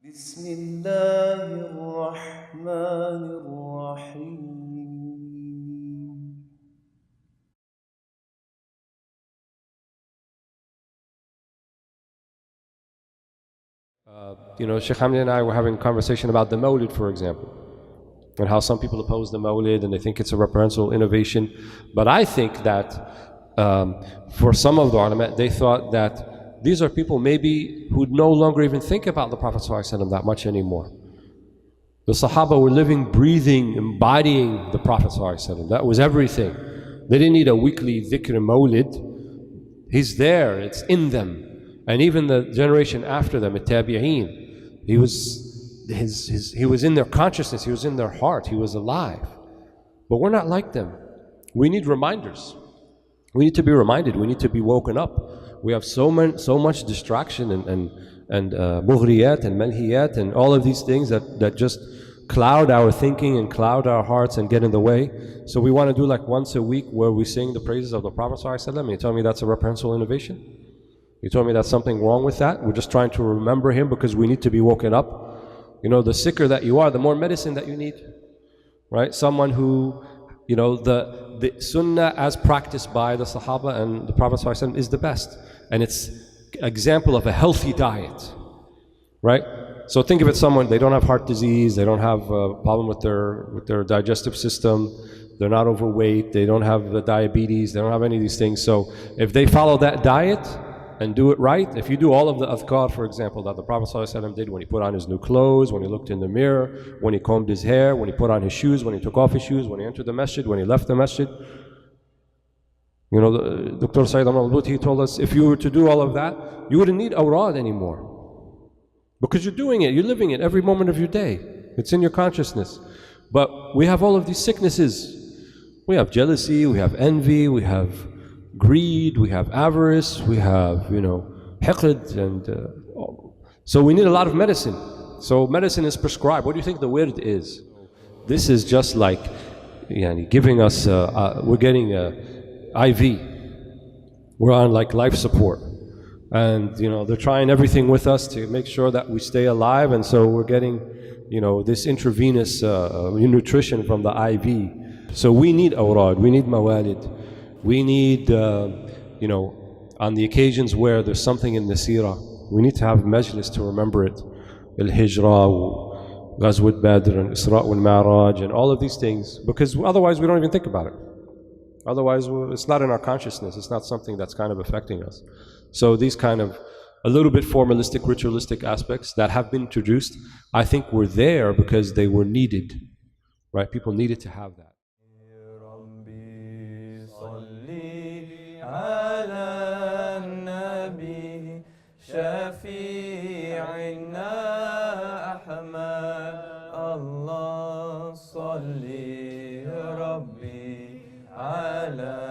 بسم الله الرحمن الرحيم. Shaykh Hamdi and I were having a conversation about the Mawlid, for example, and how some people oppose the Mawlid and they think it's a reprehensible innovation. But I think that for some of the ulama, they thought that these are people maybe who no longer even think about the Prophet ﷺ that much anymore. The Sahaba were living, breathing, embodying the Prophet ﷺ. That was everything. They didn't need a weekly dhikr Mawlid. He's there, it's in them. And even the generation after them, at-tabi'een, he was in their consciousness, he was in their heart, he was alive. But we're not like them. We need reminders. We need to be reminded, we need to be woken up. We have so much distraction and mughriyat and manhiyat and all of these things that just cloud our thinking and cloud our hearts and get in the way. So we want to do like once a week where we sing the praises of the Prophet ﷺ, and you tell me that's a reprehensible innovation? You told me that's something wrong with that? We're just trying to remember him because we need to be woken up. The sicker that you are, the more medicine that you need, right? Someone who, the sunnah as practiced by the Sahaba and the Prophet ﷺ is the best. And it's example of a healthy diet, right? So think of it, someone, they don't have heart disease, they don't have a problem with their digestive system, they're not overweight, they don't have the diabetes, they don't have any of these things. So if they follow that diet and do it right, if you do all of the adhkar, for example, that the Prophet ﷺ did when he put on his new clothes, when he looked in the mirror, when he combed his hair, when he put on his shoes, when he took off his shoes, when he entered the masjid, when he left the masjid. Dr. Sayyid al-Buti, he told us, if you were to do all of that, you wouldn't need awrad anymore. Because you're doing it, you're living it every moment of your day. It's in your consciousness. But we have all of these sicknesses. We have jealousy, we have envy, we have greed, we have avarice, we have, hiqd, and so we need a lot of medicine. So medicine is prescribed. What do you think the wird is? This is just like giving us, we're getting IV. We're on like life support. And they're trying everything with us to make sure that we stay alive, and so we're getting this intravenous nutrition from the IV. So we need awrad, we need mawalid, we need on the occasions where there's something in the seerah, we need to have Majalis to remember it. Al-Hijra, Ghazwat Badr, and Isra wal-Ma'raj, and all of these things, because otherwise we don't even think about it. Otherwise it's not in our consciousness, it's not something that's kind of affecting us. So these kind of a little bit formalistic, ritualistic aspects that have been introduced, I think were there because they were needed, right? People needed to have that. Allah salli Rabbi ala